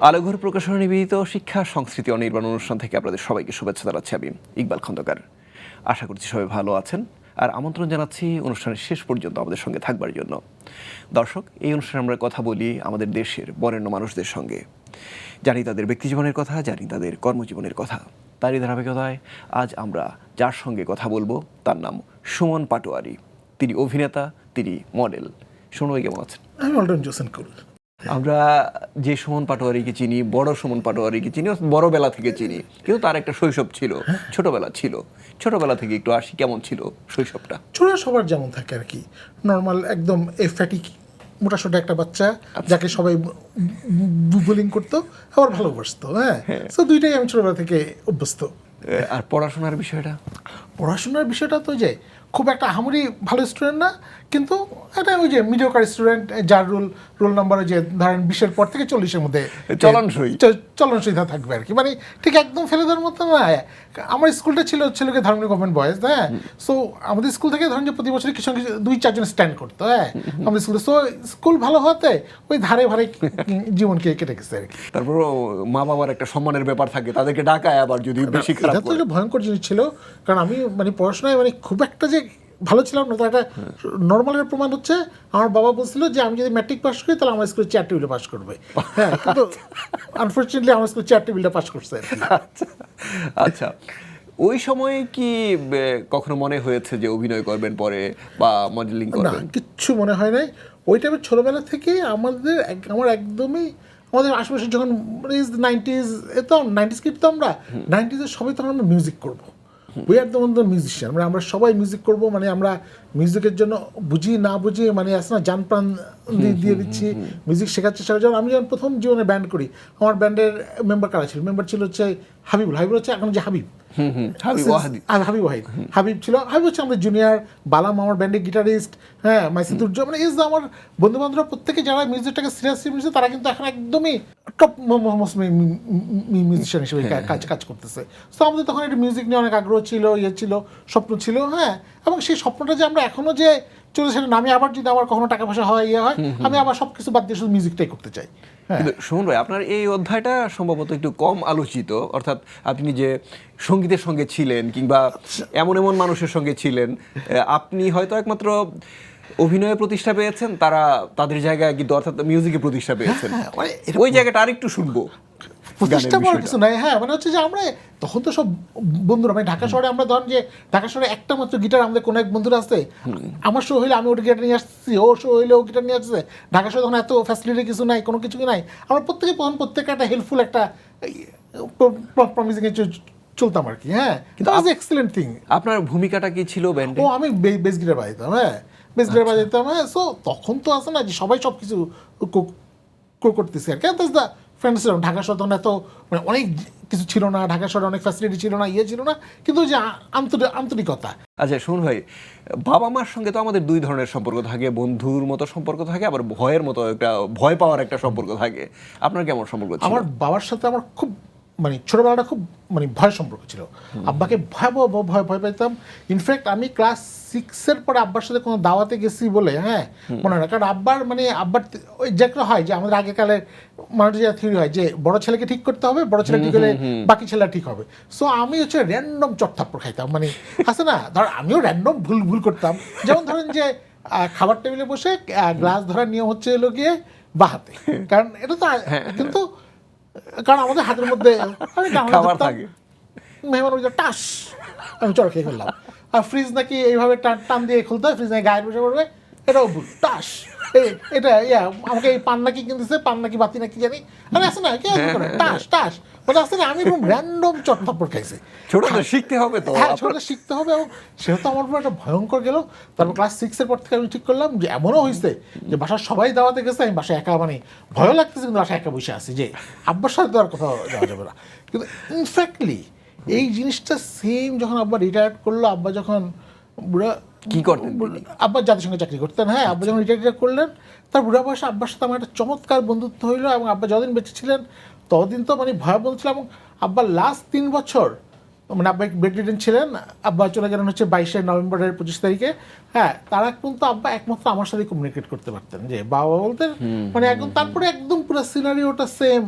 আলোঘর প্রকাশনা নিবেদিত শিক্ষা সংস্কৃতি ও নির্মাণ অনুষ্ঠান থেকে আপনাদের সবাইকে শুভেচ্ছা জানাচ্ছি আমি ইকবাল খন্দকার। আশা করছি সবাই ভালো আছেন আর আমন্ত্রণ জানাচ্ছি অনুষ্ঠানের শেষ পর্যন্ত আমাদের সঙ্গে থাকবার জন্য। দর্শক, এই অনুষ্ঠানে আমরা কথা বলি আমাদের দেশের বরেণ্য মানুষদের সঙ্গে, জানি তাদের ব্যক্তিজীবনের কথা, জানি তাদের কর্মজীবনের কথা। তারই ধারাবাহিকতায় আজ আমরা যার সঙ্গে কথা বলবো তার নাম সুমন পাটোয়ারি। তিনি অভিনেতা, তিনি মডেল। সুমন ভাই, কেমন আছেন? আমি অলরাউন্ড জোসেন কুল। আমরা যে সুমন পাটোয়ারিকে চিনি, বড় সুমন পাটোয়ারিকে চিনি, বড়বেলা থেকে চিনি, কিন্তু তার একটা শৈশব ছিল, ছোটবেলা ছিল। ছোটবেলা থেকে একটু আসি, কেমন ছিল শৈশবটা? ছোট সবার যেমন থাকে আর কি, নর্মাল একদম ফ্যাটিক মোটাসোটা একটা বাচ্চা যাকে সবাই বুলিং করতো, আবার ভালোবাসতো। হ্যাঁ, তো দুইটাই আমি ছোটবেলা থেকে অভ্যস্ত। আর পড়াশোনার বিষয়টা? পড়াশোনার বিষয়টা তো যে খুব একটা আহামরি ভালো স্টুডেন্ট না, কিন্তু একটা ওই যে মিডিওকার স্টুডেন্ট, যার রোল নাম্বার যে ধরেন 20-এর পর থেকে 40-এর মধ্যে চলনসই থাকবে আর কি, মানে ঠিক একদম ফেলে দেওয়ার মতো না। আমার স্কুলটা ছিল ধার্মিক গভর্নমেন্ট বয়েজ। হ্যাঁ, সো আমাদের স্কুল থেকে ধরেন যে প্রতি বছর কিছু 2-4 জন স্ট্যান্ড করতো। হ্যাঁ, আমাদের স্কুলে, সো স্কুল ভালো হতে ওই ধারে ভারে জীবনকে কেটে গেছে আর কি। তারপর মা বাবার একটা সম্মানের ব্যাপার থাকে, তাদেরকে ডাকায় আবার যদি বেশি খারাপ। এটা তো একটা ভয়ঙ্কর জিনিস ছিল, কারণ আমি মানে পড়াশোনায় মানে খুব একটা যে ভালো ছিলাম না। তো একটা নর্মালের প্রমাণ হচ্ছে আমার বাবা বলছিল যে আমি যদি ম্যাট্রিক পাস করি তাহলে আমার স্কুলে চেয়ার টেবিলে পাস করবে। হ্যাঁ, কিন্তু আনফর্চুনেটলি আমার স্কুলে চেয়ার টেবিলটা পাস করছে। আচ্ছা, ওই সময়ে কি কখনো মনে হয়েছে যে অভিনয় করবেন পরে বা মডেলিং করবেন? না, কিচ্ছু মনে হয় নাই। ওই টাইমে ছোটবেলা থেকে আমার একদমই আমাদের আশেপাশে যখন 90s তো 90s কিড, তো আমরা 90s সবাই তখন আমরা মিউজিক করবো। উই আর দ্য মিউজিশিয়ান, মানে আমরা সবাই মিউজিক করবো, মানে আমরা মিউজিকের জন্য বুঝি না বুঝি মানে আসে না জান প্রাণ দিয়ে দিচ্ছি, মিউজিক শেখাচ্ছি। যেমন আমি যখন প্রথম জীবনে ব্যান্ড করি, আমার ব্যান্ডের মেম্বার কারা ছিল? মেম্বার ছিল হচ্ছে হাবিব হচ্ছে এখন যে হাবিব ওয়াহিদ। হাবিব ছিল, হাবিব হচ্ছে আমাদের জুনিয়র। বালাম আমার ব্যান্ডের গিটারিস্ট। হ্যাঁ, মাইসিদুর্য, মানে আমার বন্ধু বান্ধবরা প্রত্যেকে যারা মিউজিকটাকে সিরিয়াসলি নিয়েছে, তারা কিন্তু এখন একদমই টপ মিউজিশিয়ান হিসেবে কাজ করতেছে। তো আমাদের তখন একটা মিউজিক নিয়ে অনেক আগ্রহ ছিল, ছিল, স্বপ্ন ছিল। হ্যাঁ, এবং সেই স্বপ্নটা যে আমরা এখনো যে চলে সেটা না, আমি আবার যদি আমার কখনো টাকা পয়সা হয় হয়, আমি আবার সব কিছু বাদ দিয়ে শুধু মিউজিকটাই করতে চাই। কিন্তু শুনুন ভাই, আপনার এই অধ্যায়টা সম্ভবত একটু কম আলোচিত, অর্থাৎ আপনি যে সঙ্গীতের সঙ্গে ছিলেন কিংবা এমন মানুষের সঙ্গে ছিলেন, আপনি হয়তো একমাত্র অভিনয়ে প্রতিষ্ঠা পেয়েছেন, তাদের জায়গায় কিন্তু অর্থাৎ মিউজিকে প্রতিষ্ঠা পেয়েছেন। ওই জায়গাটা আরেকটু শুনবো। প্রতিষ্ঠা পাওয়ার কিছু নাই। হ্যাঁ, মানে হচ্ছে যে আমরা তখন তো সব বন্ধুরা, মানে ঢাকা শহরে আমরা ধরেন যে ঢাকা শহরে একটা মাত্র গিটার আমাদের কোনো এক বন্ধুরা আছে, আমার শো হইলে আমি ওটা গিটার নিয়ে আসছি, ও শো হইলে ও গিটার নিয়ে আসছে। ঢাকা শহরে তখন এত ফ্যাসিলিটি কিছু নাই, কোনো কিছু নাই। আমরা প্রত্যেকে একটা হেল্পফুল একটা মিউজিকে চলতাম আর কি। হ্যাঁ, কিন্তু এক্সিলেন্ট থিং। আপনার ভূমিকাটা কি ছিল ব্যান্ডে? ও আমি বেস গিটার বাজাইতাম। হ্যাঁ, বেস গিটার বাজাইতাম। হ্যাঁ, সো তখন তো আছে না যে সবাই সব কিছু করতেছে আর কি। ফ্রেন্ডস ছিলাম ঢাকা শহর, তখন এত মানে অনেক কিছু ছিল না, ঢাকা শহরে অনেক ফ্যাসিলিটি ছিল না, ছিল না, কিন্তু যে আন্তরিকতা। আচ্ছা শুনুন ভাই, বাবা মার সঙ্গে তো আমাদের দুই ধরনের সম্পর্ক থাকে, বন্ধুর মতো সম্পর্ক থাকে, আবার ভয়ের মতো একটা ভয় পাওয়ার একটা সম্পর্ক থাকে। আপনার কেমন সম্পর্ক ছিল? আমার বাবার সাথে আমার খুব মানে ছোটবেলাটা খুব মানে ভয় সম্পর্ক ছিল। আব্বাকে ভয় পাইতাম। ইনফ্যাক্ট আমি ক্লাস 6-এর পরে আব্বার সাথে কোনো দাওয়াতে গেছি বলে, হ্যাঁ, মনে হয়, কারণ আব্বার ওই যেটা হয় যে আমাদের আগেকালে মানুষের যা থিওরি হয় যে বড় ছেলেকে ঠিক করতে হবে, বড় ছেলে ঠিক হলে বাকি ছেলেরা ঠিক হবে। সো আমি হচ্ছে র্যান্ডম চটথাপ্পড় খাইতাম, মানে আছে না, ধর আমিও র্যান্ডম ভুল করতাম। যেমন ধরেন যে খাবার টেবিলে বসে গ্লাস ধরার নিয়ম হচ্ছে এলো গিয়ে বাহাতে, কারণ এটা তো কিন্তু কারণ আমাদের হাতের মধ্যে মেহমান টাস আমি চড় খেয়ে ফেললাম। আর ফ্রিজ নাকি এইভাবে টান দিয়ে খুলতে হয়, ফ্রিজ নাকি গায়ে বসে পড়বে, এটাও ভুল। টাস এটা আমাকে এই পান নাকি কিনতেছে, পান নাকি বাতি নাকি জানি, আমি আসে না কে টাস টাস মানে আসে না। আমি এরকম র্যান্ডম চটথাপ্পড় খাইছি। ছোটটা শিখতে হবে তো। হ্যাঁ, ছোটটা শিখতে হবে, এবং সেহেতু আমার উপর একটা ভয়ঙ্কর গেল। তারপর ক্লাস 6-এর পর থেকে আমি ঠিক করলাম যে এমনও হয়েছে যে বাসার সবাই দাওয়াতে গেছে, আমি বাসায় একা, মানে ভয় লাগতেছে, কিন্তু বাসায় একা বসে আছি যে আব্বার সাথে তো আর কোথাও যাওয়া যাবে না। কিন্তু ইনফ্যাক্টলি এই জিনিসটা সেম যখন আব্বা রিটায়ার্ড করলো, আব্বা যখন বুড়া কি করতেন, আব্বা জাতিসংঘে চাকরি করতেন। হ্যাঁ, আব্বা যখন রিটায়ার করলেন, তার বুড়া বয়সে আব্বার সাথে আমার একটা চমৎকার বন্ধুত্ব হইলো, এবং আব্বা যতদিন বেঁচে ছিলেন ততদিন তো মানে ভয় বলছিল। এবং আব্বার লাস্ট 3 বছর মানে আব্বা বেডরিডেন ছিলেন, আব্বা চলে গেলেন হচ্ছে 22 নভেম্বরের 25 তারিখে। হ্যাঁ, তারা কিন্তু আব্বা একমাত্র আমার সাথে কমিউনিকেট করতে পারতেন, যে বাবা বলতেন মানে একদম। তারপরে একদম পুরো সিনারিওটা সেম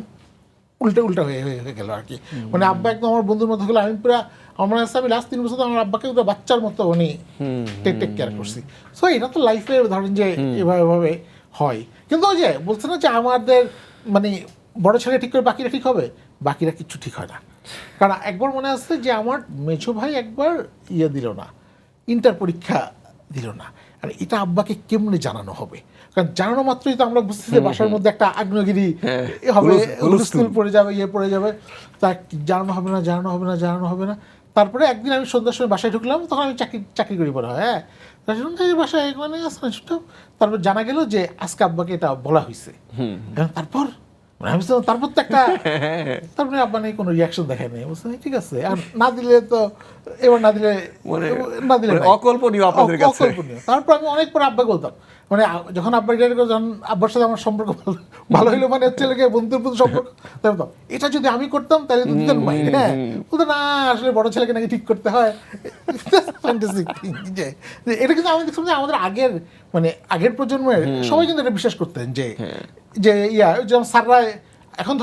উল্টা হয়ে হয়ে গেল আর কি। মানে আব্বা একদম আমার বন্ধুর মতো হলো, আমি পুরো আমার মনে আছে আমি লাস্ট 3 বছর আমার আব্বাকে পুরো বাচ্চার মতো মানে টেক কেয়ার করছি। সো এটা তো লাইফে ধরেন যে এভাবে হয়। কিন্তু ওই যে বলছে না যে আমাদের মানে বড় ছেলে ঠিক করে বাকিরা ঠিক হবে, বাকিরা কিচ্ছু ঠিক হয় না। কারণ একবার মনে আছে যে আমার মেঝো ভাই একবার দিল না, ইন্টার পরীক্ষা দিল না, আর এটা আব্বাকে কেমনে জানানো হবে? কারণ জানানো মাত্রই তো আমরা বুঝতেছি যে বাসার মধ্যে একটা আগ্নেয়গিরি হবে, হুলস্থুল পড়ে যাবে, পড়ে যাবে, তা জানানো হবে না। তারপরে একদিন আমি সন্ধ্যার সময় বাসায় ঢুকলাম, তখন আমি চাকরি করি পড়া হয়, বাসায় মানে তারপর জানা গেল যে আজকে আব্বাকে এটা বলা হয়েছে। তারপর তারপর তো একটা তারপরে আব্বা নেই কোনো রিয়াকশন দেখায় নেই, বুঝছেন, ঠিক আছে, আর না দিলে তো এবার না দিলে অকল্পনীয় আপনাদের কাছে। অকল্পনীয়। তারপর আমি অনেক পরে আব্বাকে বলতাম, মানে যখন আব্বা রিটায়ার করে, যখন আব্বার সাথে আমার সম্পর্ক ভালো হইলো, মানে হচ্ছে বন্ধুর সম্পর্ক, তারপর এটা যদি আমি করতাম তাহলে তো দিতেন মাই, হ্যাঁ, বলতো না আসলে বড় ছেলেকে নাকি ঠিক করতে হয়। এটা কিন্তু আমি দেখলাম যে আমাদের আগের প্রজন্মের সবাই কিন্তু এটা বিশ্বাস করতেন যে যেমন স্যাররা এখন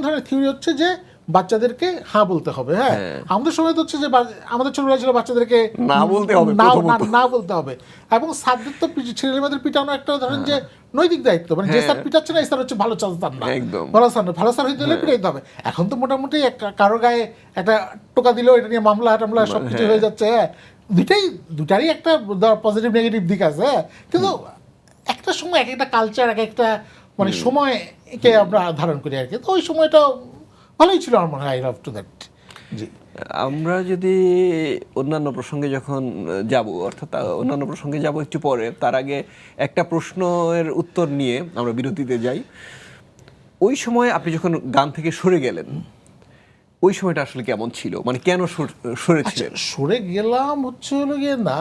ধরেন থিওরি হচ্ছে যে বাচ্চাদেরকে হ্যাঁ বলতে হবে। হ্যাঁ, আমাদের সময় তো হচ্ছে যে আমাদের ছোটবেলা ছিল বাচ্চাদেরকে না বলতে হবে, এবং স্যারদের তো ছেলে মেয়েদের পিটানো একটা ধরেন যে নৈতিক দায়িত্ব, মানে যে স্যার পিটাচ্ছে না এই স্যার হচ্ছে ভালো স্যার না, ভালো স্যার হইতে হলে পিটাইতে হবে। এখন তো মোটামুটি কারো গায়ে একটা টোকা দিল, এটা নিয়ে মামলা সবকিছু হয়ে যাচ্ছে। হ্যাঁ, দুটারই একটা পজিটিভ নেগেটিভ দিক আছে, কিন্তু একটা সময় এক একটা কালচার এক একটা মানে সময়কে আমরা ধারণ করি আর কি। তো ওই সময়টা ভালোই ছিল আমার মনে হয়। I love to that. জি, আমরা যদি অন্যান্য প্রসঙ্গে যখন যাব, অর্থাৎ অন্যান্য প্রসঙ্গে যাব একটু পরে, তার আগে একটা প্রশ্নের উত্তর নিয়ে আমরা বিরতিতে যাই। ওই সময় আপনি যখন গান থেকে সরে গেলেন, ওই সময়টা আসলে কেমন ছিল, মানে কেন সরেছিলেন? সরে গেলাম হচ্ছে হলো গিয়ে না,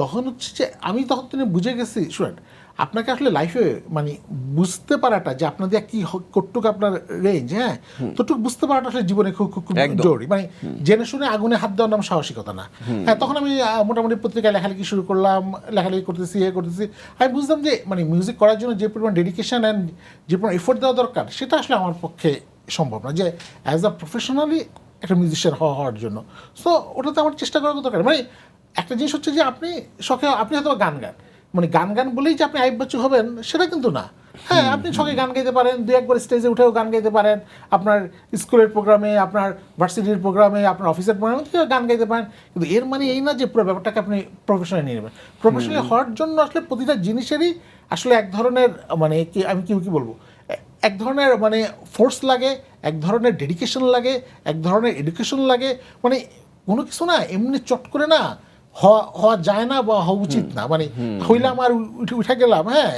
তখন হচ্ছে যে আমি তখন বুঝে গেছি, শুনেন, আপনাকে আসলে লাইফে মানে বুঝতে পারাটা যে আপনাদের কি কতটুকু আপনার রেঞ্জ, হ্যাঁ, ততটুকু বুঝতে পারাটা আসলে জীবনে খুব খুব জরুরি। মানে জেনে শুনে আগুনে হাত দেওয়ার নাম সাহসিকতা না। হ্যাঁ, তখন আমি মোটামুটি পত্রিকায় লেখালেখি শুরু করলাম, লেখালেখি করতেছি, আমি বুঝলাম যে মানে মিউজিক করার জন্য যে পরিমাণ ডেডিকেশন অ্যান্ড যে পরিমাণ এফোর্ট দেওয়া দরকার, সেটা আসলে আমার পক্ষে সম্ভব না যে অ্যাজ আ প্রফেশনালি একটা মিউজিশিয়ান হওয়ার জন্য। সো ওটাতে আমার চেষ্টা করার দরকার। মানে একটা জিনিস হচ্ছে যে আপনি হয়তো গান মানে গান বলেই যে আপনি আইব বাচ্চু হবেন সেটা কিন্তু না। হ্যাঁ, আপনি সঙ্গে গান গাইতে পারেন, দু একবার স্টেজে উঠেও গান গাইতে পারেন, আপনার স্কুলের প্রোগ্রামে, আপনার ভার্সিটির প্রোগ্রামে, আপনার অফিসের প্রোগ্রামে গান গাইতে পারেন। কিন্তু এর মানে এই না যে পুরো ব্যাপারটাকে আপনি প্রফেশনালি নিয়ে নেবেন। প্রফেশনালি হওয়ার জন্য আসলে প্রতিটা জিনিসেরই আসলে এক ধরনের মানে আমি কি বলবো, এক ধরনের মানে ফোর্স লাগে, এক ধরনের ডেডিকেশন লাগে, এক ধরনের এডুকেশন লাগে। মানে কোনো কিছু না এমনি চট করে না হওয়া যায় না বা হওয়া উচিত না। মানে হইলাম আর উঠে গেলাম, হ্যাঁ,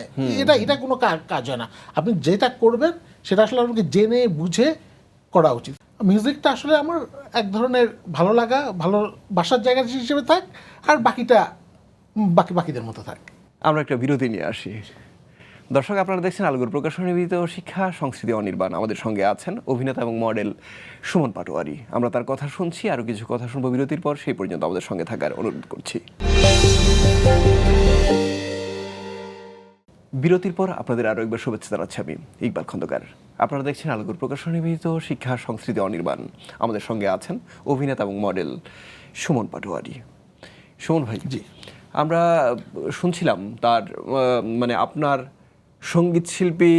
এটা কোনো কাজ হয় না। আপনি যেটা করবেন সেটা আসলে আপনাকে জেনে বুঝে করা উচিত। মিউজিকটা আসলে আমার এক ধরনের ভালো লাগা, ভালো বাসার জায়গা হিসেবে থাক, আর বাকিটা বাকিদের মতো থাক। আমরা একটা বিরতি নিয়ে আসি। দর্শক, আপনারা দেখছেন আলগোর প্রকাশন নিবেদিত শিক্ষা সংস্কৃতি অনির্বাণ। আমাদের সঙ্গে আছেন অভিনেতা এবং মডেল সুমন পাটোয়ারি। আমরা তার কথা শুনছি, আরও কিছু কথা শুনবো বিরতির পর। সেই পর্যন্ত আমাদের সঙ্গে থাকার অনুরোধ করছি। বিরতির পর আপনাদের আরও একবার শুভেচ্ছা জানাচ্ছি আমি ইকবাল খন্দকার। আপনারা দেখছেন আলগোর প্রকাশন নিবেদিত শিক্ষা সংস্কৃতি অনির্বাণ। আমাদের সঙ্গে আছেন অভিনেতা এবং মডেল সুমন পাটোয়ারি। সুমন ভাই, জি, আমরা শুনছিলাম তার মানে আপনার সঙ্গীত শিল্পী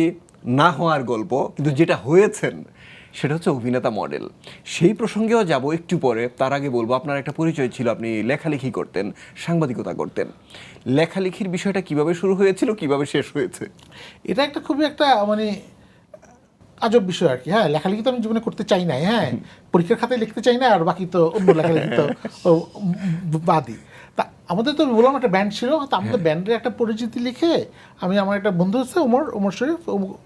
না হওয়ার গল্প, কিন্তু যেটা হয়েছেন সেটা হচ্ছে অভিনেতা মডেল। সেই প্রসঙ্গেও যাব একটু পরে। তার আগে বলবো, আপনার একটা পরিচয় ছিল, আপনি লেখালেখি করতেন, সাংবাদিকতা করতেন। লেখালেখির বিষয়টা কিভাবে শুরু হয়েছিল, কিভাবে শেষ হয়েছে? এটা একটা খুবই একটা মানে আজব বিষয় আর কি। হ্যাঁ, লেখালেখি তো আমি জীবনে করতে চাই না, হ্যাঁ, পরীক্ষার খাতায় লিখতে চাই না, আর বাকি তো অন্য লেখালেখি তো বাদই। তা আমাদের তো বললাম একটা ব্যান্ড ছিল, তো আমাদের ব্যান্ডের একটা পরিচিতি লিখে আমার একটা বন্ধু হচ্ছে ওমর শরীফ,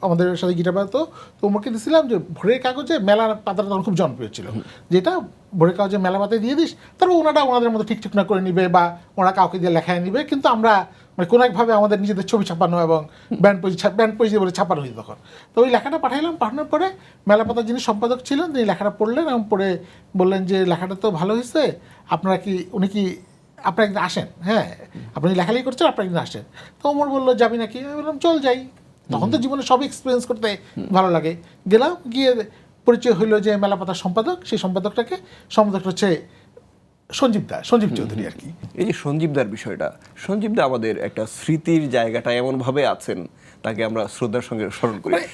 আমাদের সাথে গিটার বাজাতো, তো ওমরকে দিয়েছিলাম যে ভোরের কাগজে মেলার পাতাটা তখন খুব জনপ্রিয় ছিল, যেটা ভোরের কাগজে মেলা পাতায় দিয়ে দিস, তারপর ওনাদের মতো ঠিক না করে নিবে বা ওরা কাউকে দিয়ে লেখায় নিবে, কিন্তু আমরা মানে কোনো একভাবে আমাদের নিজেদের ছবি ছাপানো এবং ব্যান্ড পরিচয় বলে ছাপানো হয়েছে তখন। তো ওই লেখাটা পাঠানোর পরে মেলা পাতার যিনি সম্পাদক ছিলেন তিনি লেখাটা পড়লেন এবং পড়ে বললেন যে লেখাটা তো ভালো হয়েছে, উনি কি আপনারা একদিন আসেন, হ্যাঁ, আপনি লেখালেখি করছেন, আপনারা একদিন আসেন। তো ওমর বললো যাবি নাকি? আমি বললাম চল যাই। তখন তো জীবনে সব এক্সপিরিয়েন্স করতে ভালো লাগে। গেলাম, গিয়ে পরিচয় হইলো যে মেলাপাতার সম্পাদক, সেই সম্পাদকটা হচ্ছে সঞ্জীব চৌধুরী আর কি। এই যে সঞ্জীবদার বিষয়টা, সঞ্জীবদা আমাদের একটা স্মৃতির জায়গাটা এমনভাবে আছেন, তাকে আমরা শ্রদ্ধার সঙ্গে স্মরণ করি। মানে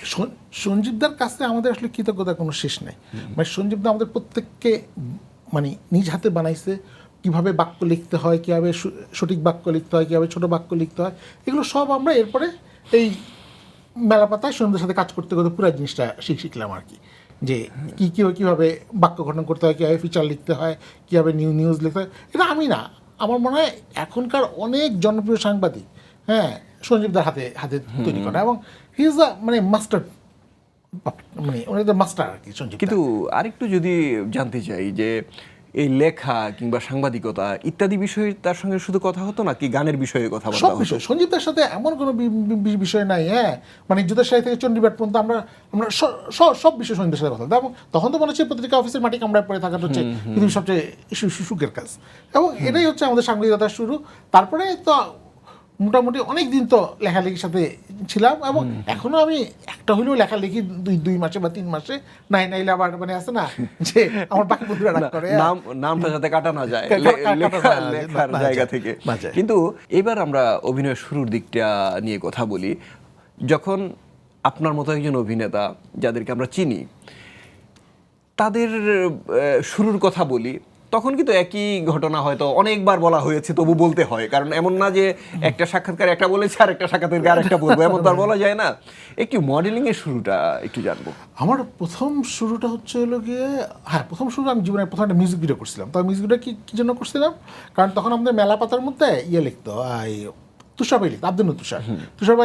সঞ্জীবদার কাছে আমাদের আসলে কৃতজ্ঞতার কোনো শেষ নেই। মানে সঞ্জীবদা আমাদের প্রত্যেককে মানে নিজ হাতে বানাইছে, কিভাবে বাক্য লিখতে হয়, কীভাবে সঠিক বাক্য লিখতে হয়, কীভাবে ছোট বাক্য লিখতে হয়, এগুলো সব আমরা এরপরে এই মেলাপাতায় সন্ধ্যের সাথে কাজ করতে করতে পুরো জিনিসটা শিখলাম আর কি, যে কীভাবে বাক্য গঠন করতে হয়, কীভাবে ফিচার লিখতে হয়, কীভাবে নিউজ লিখতে হয়। এটা আমি না, আমার মনে হয় এখনকার অনেক জনপ্রিয় সাংবাদিক, হ্যাঁ, সঞ্জীবদার হাতে হাতে তৈরি করা, এবং হি ইজ মানে মাস্টার, মানে ওনাদের মাস্টার আর কি সঞ্জীব। কিন্তু আরেকটু যদি জানতে চাই যে এই লেখা কিংবা সাংবাদিকতা ইত্যাদি বিষয়ে তার সঙ্গে শুধু কথা হতো না, কি গানের বিষয়ে কথা বলা সব হতো? বিষয় সঞ্জীবদার সাথে এমন কোনো বিষয় নাই, হ্যাঁ, মানে যুদ্ধের সাথে থেকে চণ্ডীপাঠ পর্যন্ত আমরা আমরা সব বিষয় সঞ্জীবের সাথে কথা বলতাম। এবং তখন তো মনে হচ্ছে পত্রিকা অফিসের মাটি কামড়ায় পড়ে থাকাটা হচ্ছে পৃথিবীর সবচেয়ে সুখের কাজ, এবং এটাই হচ্ছে আমাদের সাংবাদিকতার শুরু। তারপরে তো মোটামুটি অনেক দিন তো লেখালেখির সাথে ছিলাম, এবং এখনো আমি একটা হলেও লেখালেখি 2 মাসে বা 3 মাসে নাইলে আবার মানে আছে না যে আমার বাকি বন্ধুরা রাগ করে, নামটা যাতে কাটা না যায় লেখার জায়গা থেকে। কিন্তু এবার আমরা অভিনয়ের শুরুর দিকটা নিয়ে কথা বলি। যখন আপনার মতো একজন অভিনেতা যাদেরকে আমরা চিনি তাদের শুরুর কথা বলি, তখন কিন্তু একই ঘটনা হয়তো অনেকবার বলা হয়েছে, তবু বলতে হয়, কারণ এমন না যে একটা সাক্ষাৎকারে একটা বলেছে আর একটা সাক্ষাৎকারে আরেকটা বলবো, এমন তো আর বলা যায় না। একটু মডেলিং এর শুরুটা একটু জানবো। আমার প্রথম শুরুটা হচ্ছে হলো গিয়ে, হ্যাঁ, প্রথম শুরু আমি জীবনের প্রথম একটা মিউজিক ভিডিও করছিলাম। তবে মিউজিক ভিডিও কি জন্য করছিলাম, কারণ তখন আমাদের মেলাপাতার মধ্যে লিখতো তুষার ভাই লিখতো, আব্দুল তুষার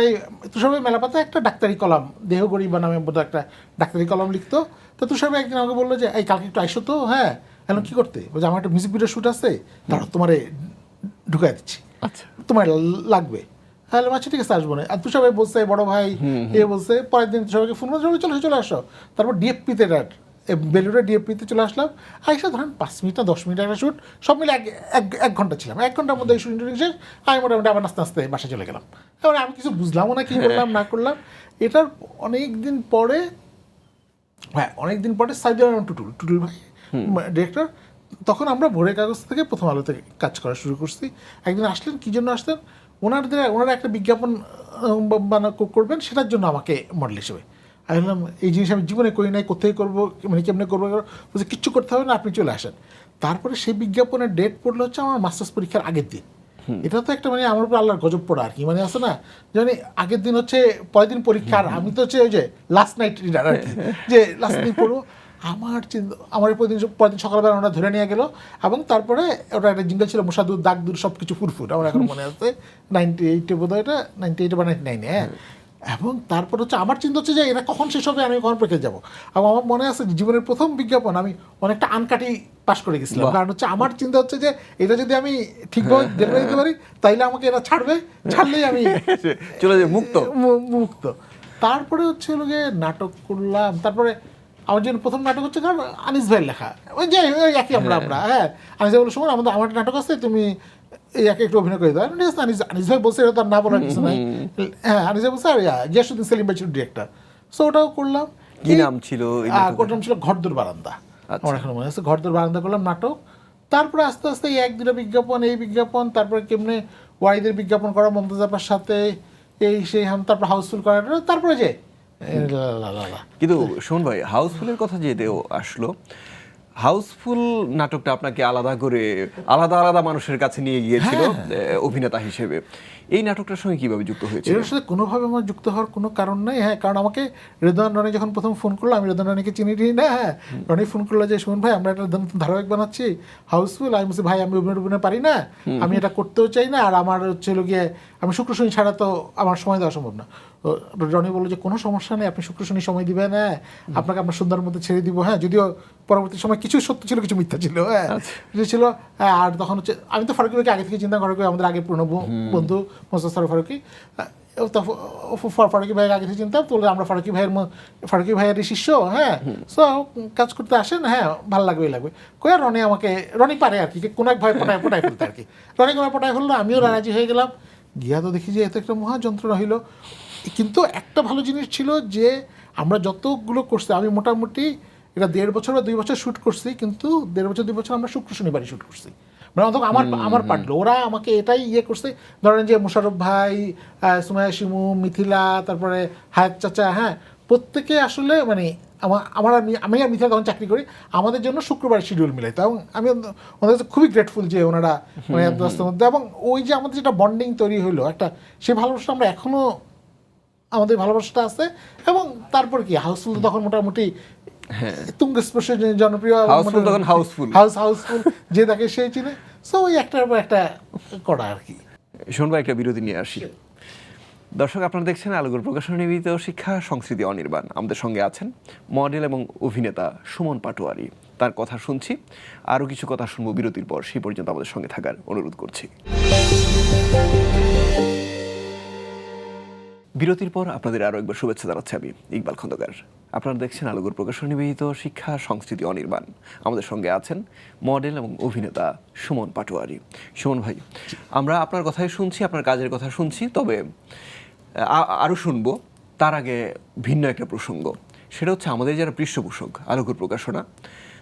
ভাই মেলাপাতায় একটা ডাক্তারি কলাম, দেহ গরিবা নামে বোধহয় একটা ডাক্তারি কলাম লিখতো। তো তুষার ভাই একদিন আমাকে বললো যে এই কালকে একটু আইসো তো, হ্যাঁ, এখন কি করতে, বলছে আমার একটা মিউজিক ভিডিও শ্যুট আছে, তারপর তোমারে ঢুকাই দিচ্ছি, আচ্ছা, তোমার লাগবে। হ্যাঁ, আচ্ছা ঠিক আছে, আসবো না। আর তুষার ভাই বলছে, বড় ভাই বলছে, পরের দিন তুষার ভাইকে ফোন করে চলে আসো। তারপর ডিএফপিতে বেলুড়ে ডিএফপিতে চলে আসলাম। আইসা ধরেন 5 মিনিট না 10 মিনিট একটা শ্যুট, সব মিলে এক ঘন্টা ছিলাম। 1 ঘন্টার মধ্যে এই শুটিং শেষ, আমি মোটামুটি আবার নাচতে নাচতে বাসায় চলে গেলাম। এবার আমি কিছু বুঝলামও না, কি করলাম না করলাম। এটার অনেক দিন পরে সাইদুর রহমান টুটুল ভাই ডিরেক্টর, তখন আমরা ভোরের কাগজ থেকে প্রথম আলোতে কাজ করা শুরু করছি। একদিন আসলেন, কী জন্য আসলেন, ওনারা একটা বিজ্ঞাপন করবেন, সেটার জন্য আমাকে মডেল হিসেবে। আমি বললাম এই জিনিস আমি জীবনে করি নাই, কোথায় করবো, মানে কেমনে করবো, বলছে কিচ্ছু করতে হবে না, আপনি চলে আসেন। তারপরে সেই বিজ্ঞাপনের ডেট পড়লো হচ্ছে আমার মাস্টার্স পরীক্ষার আগের দিন। এটা তো একটা মানে আমার উপর আল্লাহর গজব পড়া আর কি, মানে আছে না, মানে আগের দিন হচ্ছে, পরের দিন পরীক্ষার, আমি তো হচ্ছে ওই যে লাস্ট নাইট রিডার আর কি, যে লাস্ট দিন পড়বো। আমার পরের দিন সকালবেলা ওরা ধরে নিয়ে গেলো, এবং তারপরে ওটা একটা জিঙ্গল ছিল, মশাদুর দাগদুর সব কিছু ফুরফুর, আমার এখন মনে আছে 98 বোধ হয়, এটা 98 বা 99, হ্যাঁ। এবং তারপর হচ্ছে আমার চিন্তা হচ্ছে যে এটা কখন শেষ হবে, আমি কখন প্রেক্ষে যাবো। এবং আমার মনে আছে জীবনের প্রথম বিজ্ঞাপন আমি অনেকটা আনকাটি পাস করে গেছিলাম, কারণ হচ্ছে আমার চিন্তা হচ্ছে যে এটা যদি আমি ঠিকভাবে ডেলিভারি দিতে পারি তাইলে আমাকে এরা ছাড়লেই আমি চলে যাই মুক্ত। তারপরে হচ্ছে যে নাটক করলাম। তারপরে আমার জন্য প্রথম নাটক হচ্ছে কারণ আনিস ভাইয়ের লেখা, ওই যে একই আমরা হ্যাঁ, আনিস ভাই বলে শোনো আমার একটা নাটক আছে, তুমি এই একটু অভিনয় করে দাও। ঠিক আছে, আনিস ভাই বলছে, এটা তার না বলার কিছু নাই। হ্যাঁ, আনিস ভাই বলছে, আর গিয়াসুদ্দিন সেলিম ভাই ছিল ডিরেক্টর, সো ওটাও করলাম। কি নাম ছিল? ওটার নাম ছিল ঘরদোর বারান্দা। আমার এখন মনে আছে, ঘরদোর বারান্দা করলাম নাটক। তারপরে আস্তে আস্তে এই 1-2টা বিজ্ঞাপন, এই বিজ্ঞাপন, তারপরে কেমনে ওয়াইদের বিজ্ঞাপন করা মমতাজ আপার সাথে, এই সেই তারপর হাউসফুল করা, তারপরে যে কিন্তু শোন ভাই, হাউসফুলের কথা যেতেও আসলো, হাউসফুল নাটকটা আপনাকে আলাদা করে আলাদা মানুষের কাছে নিয়ে গিয়েছিল অভিনেতা হিসেবে। এই নাটকটার সঙ্গে কিভাবে যুক্ত হয়েছিল? এর সাথে কোনোভাবে আমার যুক্ত হওয়ার কোনো কারণ নেই, হ্যাঁ, কারণ আমাকে রেদওয়ান রনি যখন প্রথম ফোন করলো, আমি রেদওয়ান রনিকে চিনি না, হ্যাঁ, রনি ফোন করলো যে সুমন ভাই আমরা একটা ধারাবাহিক বানাচ্ছি হাউসফুল। আমি বলছি ভাই আমি অভিনয় পারি না, আমি এটা করতেও চাই না, আর আমার হচ্ছে গিয়ে আমি শুক্র শনি ছাড়া তো আমার সময় দেওয়া সম্ভব না। রনি বললো যে কোনো সমস্যা নেই, আপনি শুক্র শনি সময় দিবেন, হ্যাঁ, আপনাকে আমরা সুন্দর মধ্যে ছেড়ে দিব, হ্যাঁ, যদিও পরবর্তী সময় কিছু সত্য ছিল কিছু মিথ্যা ছিল, হ্যাঁ ছিল। আর তখন হচ্ছে আমি তো ফারুকি ভাইকে আগে থেকে চিন্তা করি, আমাদের আগে পুরনো বন্ধু মোস্তাক ফারুকি, ফারুকি ভাইয়ের আগে থেকে চিন্তা তো আমরা ফারুকি ভাইয়ের শিষ্য, হ্যাঁ, সো কাজ করতে আসেন, হ্যাঁ, ভালো লাগবে কই। আর রনি পারে আর কি, কোনো এক ভাই পটায় ফেলতে আর কি, রনি কোনো পটায় ফেললো, আমিও রাজি হয়ে গেলাম। গিয়া তো দেখি যে এত একটা মহা যন্ত্রণা হইলো। কিন্তু একটা ভালো জিনিস ছিল যে আমরা যতগুলো করছি, আমি মোটামুটি এটা 1.5 বছর বা 2 বছর শ্যুট করছি, কিন্তু 1.5 বছর 2 বছর আমরা শুক্র শনিবারই শ্যুট করছি। মানে অন্তত আমার পারলো, ওরা আমাকে এটাই করছে। ধরেন যে মোশাররফ ভাই, সুমাইয়া শিমু, মিথিলা, তারপরে হায়াত চাচা, হ্যাঁ, প্রত্যেকে আসলে মানে আমি আর মিথিলা তখন চাকরি করি, আমাদের জন্য শুক্রবার শিডিউল মিলাইতো, এবং আমি ওনাদের কাছে খুবই গ্রেটফুল যে ওনারা মানে এত ব্যস্তের মধ্যে, এবং ওই যে আমাদের যেটা বন্ডিং তৈরি হলো একটা, সেই ভালোবাসাটা আমরা এখনো, আমাদের ভালোবাসাটা আছে। এবং তারপর কি হাউসফুল তখন মোটামুটি তুঙ্গস্পর্শে জনপ্রিয়, হাউসফুল যে দেখে সেই চিনে। সো ওই একটার পর একটা করা আর কি। শোনবা একটা বিরতি নিয়ে আসি। দর্শক, আপনারা দেখছেন আলোগর প্রকাশনা নিবেদিত শিক্ষা সংস্কৃতি অনির্বাণ। আমাদের সঙ্গে আছেন মডেল এবং অভিনেতা সুমন পাটোয়ারি। তার কথা শুনছি, আরও কিছু কথা শুনবো বিরতির পর। সেই পর্যন্ত আমাদের সঙ্গে থাকার অনুরোধ করছি। বিরতির পর আপনাদের আরও একবার শুভেচ্ছা জানাচ্ছি আমি ইকবাল খন্দকার। আপনারা দেখছেন আলোগর প্রকাশনা নিবেদিত শিক্ষা সংস্কৃতি অনির্বাণ। আমাদের সঙ্গে আছেন মডেল এবং অভিনেতা সুমন পাটোয়ারি। সুমন ভাই, আমরা আপনার কথাই শুনছি, আপনার কাজের কথা শুনছি, তবে আরও শুনবো। তার আগে ভিন্ন একটা প্রসঙ্গ, সেটা হচ্ছে আমাদের যারা পৃষ্ঠপোষক আলোগর প্রকাশনা,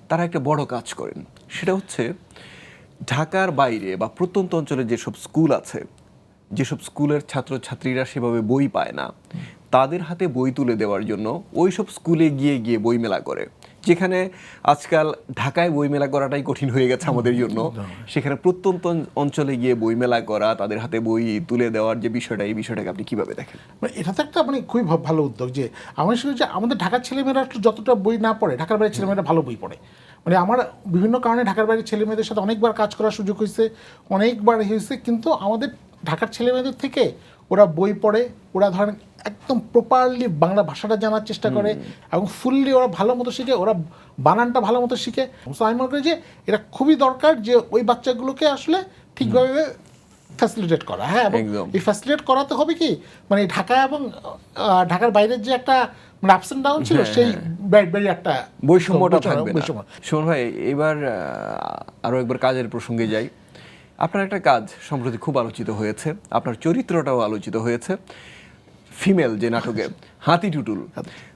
তারা একটা বড় কাজ করেন। সেটা হচ্ছে ঢাকার বাইরে বা প্রত্যন্ত অঞ্চলে যেসব স্কুল আছে, যেসব স্কুলের ছাত্রছাত্রীরা সেভাবে বই পায় না, তাদের হাতে বই তুলে দেওয়ার জন্য ওই সব স্কুলে গিয়ে গিয়ে বই মেলা করে। যেখানে আজকাল ঢাকায় বই মেলা করাটাই কঠিন হয়ে গেছে আমাদের জন্য, সেখানে প্রত্যন্ত অঞ্চলে গিয়ে বই মেলা করা, তাদের হাতে বই তুলে দেওয়ার যে বিষয়টা, এই বিষয়টাকে আপনি কিভাবে দেখেন? মানে এটা তো একটা মানে খুবই ভালো উদ্যোগ, যে আমার শুনে যে আমাদের ঢাকার ছেলেমেয়েরা যতটা বই না পড়ে, ঢাকার বাইরের ছেলেমেয়েরা ভালো বই পড়ে। মানে আমার বিভিন্ন কারণে ঢাকার বাইরের ছেলেমেয়েদের সাথে অনেকবার কাজ করার সুযোগ হয়েছে, অনেকবার হয়েছে, কিন্তু আমাদের ঢাকার ছেলেমেয়েদের থেকে ওরা বই পড়ে, ওরা ধরেন একদম প্রপারলি বাংলা ভাষাটা জানার চেষ্টা করে, এবং ফুললি ওরা ভালো মতো শিখে, ওরা বানানটা ভালো মতো শিখে। আমি মনে করি যে এটা খুবই দরকার যে ওই বাচ্চাগুলোকে আসলে ঠিকভাবে ফ্যাসিলিটেট করা। হ্যাঁ, এবং এই ফ্যাসিলিটেট করাতে হবে কি, মানে ঢাকা এবং ঢাকার বাইরের যে একটা আপস এন্ড ডাউন ছিল, সেই একটা বৈষম্যটা থাকবে না। সুমন ভাই, এবার আরও একবার কাজের প্রসঙ্গে যাই। আপনার একটা কাজ সম্প্রতি খুব আলোচিত হয়েছে, আপনার চরিত্রটাও আলোচিত হয়েছে, ফিমেল যে নাটকে হাতি টুটুল।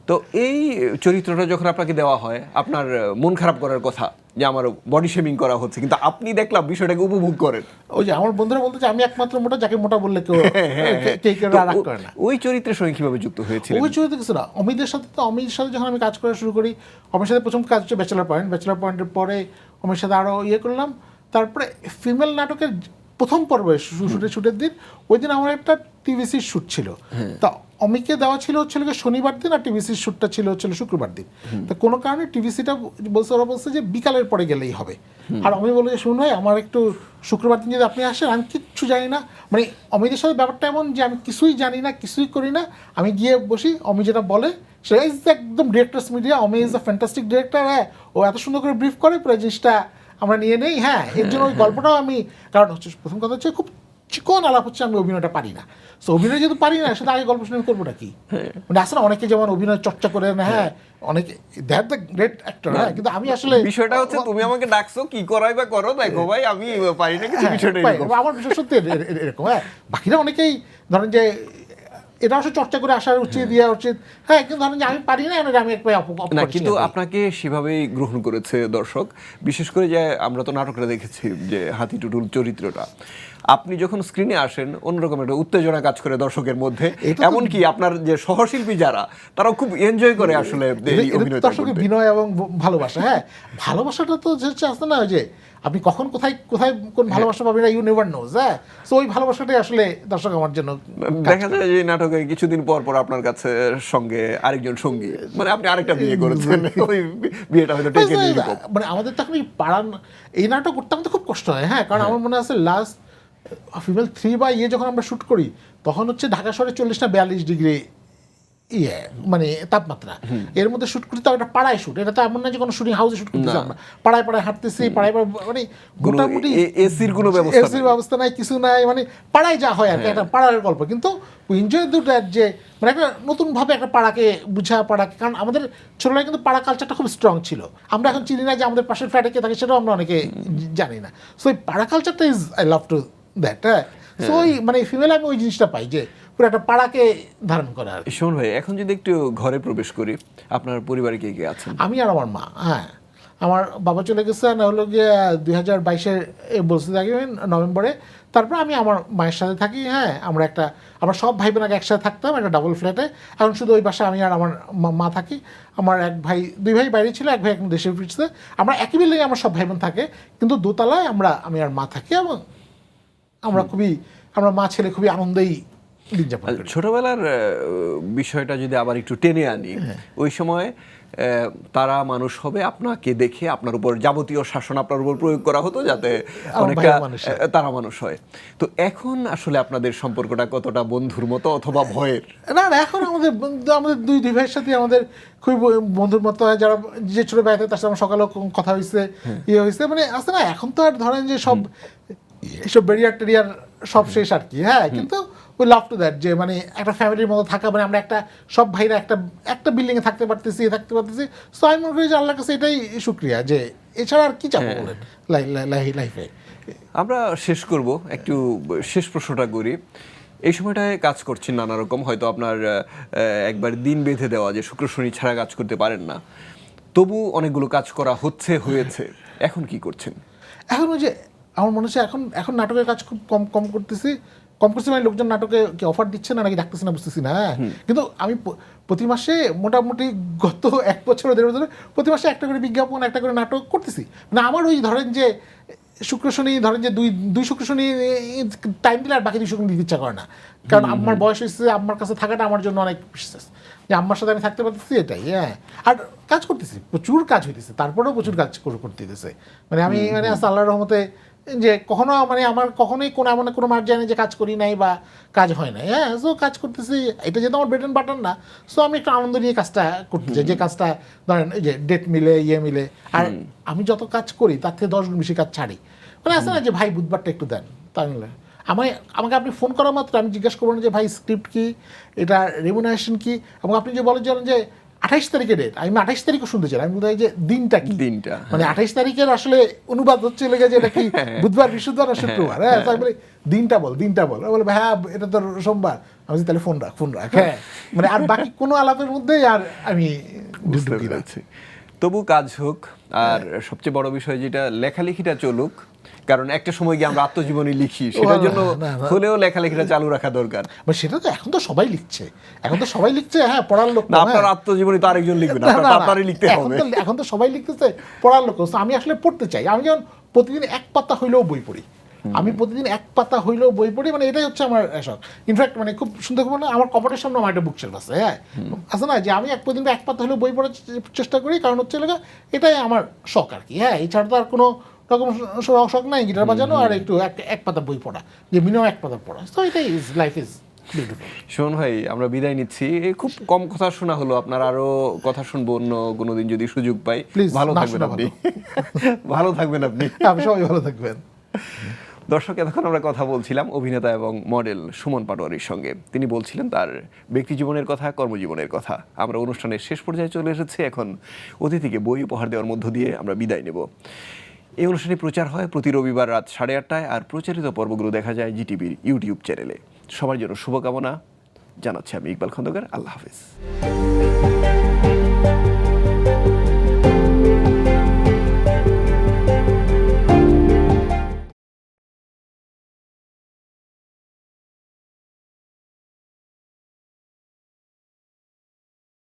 তো এই চরিত্রটা যখন আপনাকে দেওয়া হয়, আপনার মন খারাপ করার কথা যে আমার বডি শেমিং করা হচ্ছে, কিন্তু আপনি দেখলাম বিষয়টাকে উপভোগ করেন। ওই যে আমার বন্ধুরা বলতে, আমি একমাত্র মোটা, যাকে মোটা বললে কেউ রাগ করে না। ওই চরিত্রের সঙ্গে কিভাবে যুক্ত হয়েছিল? ওই চরিত্র কিছু না, অমিতের সাথে যখন আমি কাজ করা শুরু করি, অমির সাথে প্রথম কাজ হচ্ছে ব্যাচেলার পয়েন্টের পরে অমির সাথে আরও করলাম। তারপরে ফিমেল নাটকের প্রথম পর্বে শুটের দিন, ওই দিন আমার একটা টিভিসির শ্যুট ছিল। তা অমিকে দেওয়া ছিল শনিবার দিন, আর টিভিসির শ্যুটটা ছিল শুক্রবার দিন। তা কোনো কারণে টিভিসিটা ওরা বলছে যে বিকালের পরে গেলেই হবে। আর আমি বলে যে, শুনুন ভাই, আমার একটু শুক্রবার দিন যদি আপনি আসেন, আমি কিচ্ছু জানি না, মানে অমিতের সাথে ব্যাপারটা এমন যে আমি কিছুই জানি না, কিছুই করি না, আমি গিয়ে বসি, অমি যেটা বলে সেটা ইজ একদম directors media. Ami is a fantastic director. হ্যাঁ, ও এত সুন্দর করে ব্রিফ করে, পুরো জিনিসটা আমরা নিয়ে নেই। হ্যাঁ, এর জন্য ওই গল্পটাও আমি, কারণ হচ্ছে প্রথম কথা হচ্ছে খুব চিকন আলাপ হচ্ছে, আমি অভিনয়টা পারি না। সো অভিনয় যেহেতু পারি না, সেটা আগে গল্প শুনে করবোটা কি? মানে আসলে অনেকে যেমন অভিনয় চর্চা করে না, হ্যাঁ, অনেকে দে আর দ্য গ্রেট অ্যাক্টর, হ্যাঁ, কিন্তু আমি আসলে বিষয়টা হচ্ছে তুমি আমাকে ডাকছো, কি করাই বা করো, দেখো ভাই আমি পারি না কিছু। বিষয়টা আমার বিষয় সত্যি এরকম। হ্যাঁ, বাকিরা অনেকেই ধরেন যে এটা আসলে চর্চা করে আসার উচিত, দেওয়া উচিত। হ্যাঁ, কিন্তু ধরেন যে আমি পারি না, আমি না, কিন্তু আপনাকে সেভাবেই গ্রহণ করেছে দর্শক। বিশেষ করে যে আমরা তো নাটকটা দেখেছি যে হাতি টুটুল চরিত্রটা, আপনি যখন স্ক্রিনে আসেন অন্যরকম একটা উত্তেজনা কাজ করে দর্শকের মধ্যে। এমনকি আপনার যে সহশিল্পী যারা, তারাও খুব এনজয় করে আসলে দর্শকের বিনয় এবং ভালোবাসা। হ্যাঁ, ভালোবাসাটা তো হচ্ছে আসতে না, যে আপনি কখন কোথায় কোন ভালোবাসা পাবেন, ইউ নেভার নোজ। হ্যাঁ, সো ওই ভালোবাসাটাই আসলে দর্শক আমার জন্য। দেখা যায় যে নাটকে কিছুদিন পর পর আপনার কাছে সঙ্গে আরেকজন সঙ্গী, মানে আপনি আরেকটা বিয়ে করেছেন, ওই বিয়েটা হয়তো টেকে নিয়ে, মানে আমাদের তখন পাড়ান এই নাটক করতে আমাদের খুব কষ্ট হয়। হ্যাঁ, কারণ আমার মনে আছে লাস্ট ফিমেল 3 বা যখন আমরা শ্যুট করি, তখন হচ্ছে ঢাকা শহরে 40 না 42 ডিগ্রি মানে তাপমাত্রা, এর মধ্যে শ্যুট করি। তো একটা পাড়ায় শ্যুট, এটা তো এমন না যে কোনো শুটিং হাউসে শ্যুট করতেছি আমরা, পাড়ায় হাঁটতেছি, পাড়ায় মানে মোটামুটি এসির কোনো ব্যবস্থা নাই, কিছু নাই, মানে পাড়ায় যা হয় আর কি, একটা পাড়ার গল্প। কিন্তু এনজয় দু দ্যাট, যে মানে একটা নতুনভাবে একটা পাড়াকে বুঝা, পাড়াকে, কারণ আমাদের ছোটবেলায় কিন্তু পাড়া কালচারটা খুব স্ট্রং ছিল। আমরা এখন চিনি না যে আমাদের পাশের ফ্ল্যাটে কে থাকে, সেটাও আমরা অনেকে জানি না। সো এই পাড়া কালচারটা is I love to that. হ্যাঁ, সো ওই মানে ফিমেল আমি ওই জিনিসটা পাই, যে পুরো একটা পাড়াকে ধারণ করে আর কি। শোন ভাই, এখন যদি একটু ঘরে প্রবেশ করি, আপনার পরিবারে কে কে আছেন? আমি আর আমার মা, হ্যাঁ, আমার বাবা চলে গেছে না হলো গিয়ে 2022-এর বলতে থাকি নভেম্বরে। তারপর আমি আমার মায়ের সাথে থাকি, হ্যাঁ, আমরা সব ভাই বোন আগে একসাথে থাকতাম একটা ডাবল ফ্ল্যাটে। এখন শুধু ওই বাসায় আমি আর আমার মা থাকি। আমার দুই ভাই বাইরে ছিল, এক ভাই এখন দেশে ফিরছে। আমরা একই বিল্ডিংয়ে আমার সব ভাই বোন থাকে, কিন্তু দোতলায় আমি আর মা থাকি, এবং আমরা মা ছেলে খুবই আনন্দেই দিন যাপন করি। ছোটবেলার বিষয়টা যদি আবার একটু টেনে আনি, ওই সময় তারা মানুষ হবে, আপনাকে দেখে আপনার উপর যাবতীয় শাসন আপনার উপর প্রয়োগ করা হতো যাতে অনেকটা তারা মানুষ হয়। তো এখন আসলে আপনাদের সম্পর্কটা কতটা বন্ধুর মতো অথবা ভয়ের? না, এখন আমাদের দুই ভাইয়ের সাথে আমাদের খুবই বন্ধুর মতো হয়। যারা যে ছোট ভাই থাকে তার সাথে আমার সকালেও কথা হয়েছে, হয়েছে, মানে আছে না, এখন তো আর ধরেন যে সব এইসব ব্যারিয়ার টেরিয়ার সব শেষ আর কি, হ্যাঁ, কিন্তু উই লাভ টু দ্যাট, যে মানে একটা ফ্যামিলির মতো থাকা, মানে আমরা সব ভাইরা একটা বিল্ডিংয়ে থাকতে পারতেছি। সো আমি মনে করি যে আল্লাহর কাছে এটাই শুকরিয়া, যে এছাড়া আর কি চাবো বলেন লাইফে। আমরা শেষ করব, একটু শেষ প্রশ্নটা করি। এই সময়টায় কাজ করছেন নানা রকম, হয়তো আপনার একবার দিন বেঁধে দেওয়া যে শুক্র শনি ছাড়া কাজ করতে পারেন না, তবু অনেকগুলো কাজ করা হয়েছে। এখন কি করছেন? এখন ওই যে আমার মনে হচ্ছে এখন নাটকের কাজ খুব কম করতেছি, মানে লোকজন নাটকে কি অফার দিচ্ছে না নাকি ডাকতেছে না বুঝতেছি না, হ্যাঁ। কিন্তু আমি প্রতি মাসে মোটামুটি গত 1 বছর 1.5 বছর প্রতি মাসে একটা করে বিজ্ঞাপন, একটা করে নাটক করতেছি। মানে আমার ওই ধরেন যে শুক্র শনি, ধরেন যে দুই শুক্র শনি টাইম দিলে আর বাকি 2 শুক্র দিতে ইচ্ছা করে না, কারণ আমার বয়স হয়েছে, আম্মার কাছে থাকাটা আমার জন্য অনেক বিশেষ, যে আম্মার সাথে আমি থাকতে পারতেছি, এটাই, হ্যাঁ। আর কাজ করতেছি, প্রচুর কাজ হইতেছে, তারপরেও প্রচুর কাজ করতে দিতেছে। মানে আমি আল্লাহর রহমতে যে কখনো আমার কখনোই কোনো মার্ক যায় না যে কাজ করি নাই বা কাজ হয় নাই, হ্যাঁ। সো কাজ করতেছি, এটা যেহেতু আমার ব্রেড এন্ড বাটার না, সো আমি একটু আনন্দ নিয়ে কাজটা করতে চাই, যে কাজটা ধরেন এই যে ডেট মিলে মিলে। আর আমি যত কাজ করি তার থেকে 10 গুণ বেশি কাজ ছাড়ি। মানে আছে না যে ভাই বুধবারটা একটু দেন, তাই আমাকে আপনি ফোন করা মাত্র আমি জিজ্ঞাসা করবো না যে ভাই স্ক্রিপ্ট কি, এটা রেমুনারেশন কি, এবং আপনি যে বলেন যে 28 তারিখে ডেট, আমি 28 তারিখও শুনতে চাই। আমি বলতে যে দিনটা কি, মানে 28 তারিখের আসলে অনুবাদ হচ্ছে লেগে যে এটা কি বুধবার, বৃহস্পতিবার না শুক্রবার, হ্যাঁ। আমি বলি দিনটা বল, বলে হ্যাঁ এটা তো সোমবার। আমি তাহলে ফোন রাখ, হ্যাঁ। মানে আর বাকি কোনো আলাপের মধ্যে আর আমি বুঝতে পেরেছি। তবু কাজ হোক, আর সবচেয়ে বড় বিষয় যেটা লেখালেখিটা চলুক, কারণ একটা সময় গিয়ে আমরা আত্মজীবনী লিখি, সেটার জন্য হলেও লেখালেখিটা চালু রাখা দরকার। সেটা তো এখন তো সবাই লিখছে, হ্যাঁ, পড়ার লোক। আপনার আত্মজীবনী তো আরেকজন লিখবে না, আপনারই লিখতে হবে। এখন তো সবাই লিখতেছে, পড়ার লোক। আমি আসলে পড়তে চাই। আমি যেমন প্রতিদিন 1 পাতা হইলেও বই পড়ি, মানে এটাই হচ্ছে আমার শখ। ইনফ্যাক্ট মানে খুব সুন্দর করে আমার কপাটের সামনে আমার একটা বুক শেলফ আছে, হ্যাঁ। আছে না যে আমি প্রতিদিন 1 পাতা হলেও বই পড়ার চেষ্টা করি, কারণ হচ্ছে এটাই আমার শখ আর কি, হ্যাঁ। এছাড়া তো আর কোনো রকম শখ নাই, গিটার বাজানো আর একটু 1 পাতা বই পড়া, যে মিনিমাম 1 পাতা পড়া। তো এটাই লাইফ ইজ বিউটিফুল। শোন ভাই, আমরা বিদায় নিচ্ছি। খুব কম কথা শোনা হলো, আপনার আরো কথা শুনবো অন্য কোনোদিন যদি সুযোগ পাই। ভালো থাকবেন আপনি। ভালো থাকবেন আপনি। আপনি সবাই ভালো থাকবেন। দর্শক, এতক্ষণ আমরা কথা বলছিলাম অভিনেতা এবং মডেল সুমন পাটোয়ারির সঙ্গে। তিনি বলছিলেন তার ব্যক্তি জীবনের কথা, কর্মজীবনের কথা। আমরা অনুষ্ঠানের শেষ পর্যায়ে চলে এসেছি। এখন অতিথিকে বই উপহার দেওয়ার মধ্য দিয়ে আমরা বিদায় নেব। এই অনুষ্ঠানে প্রচার হয় প্রতি রবিবার রাত 8:30টায়, আর প্রচারিত পর্বগুলো দেখা যায় জিটিভির ইউটিউব চ্যানেলে। সবার জন্য শুভকামনা জানাচ্ছি আমি ইকবাল খন্দকার। আল্লাহ হাফেজ।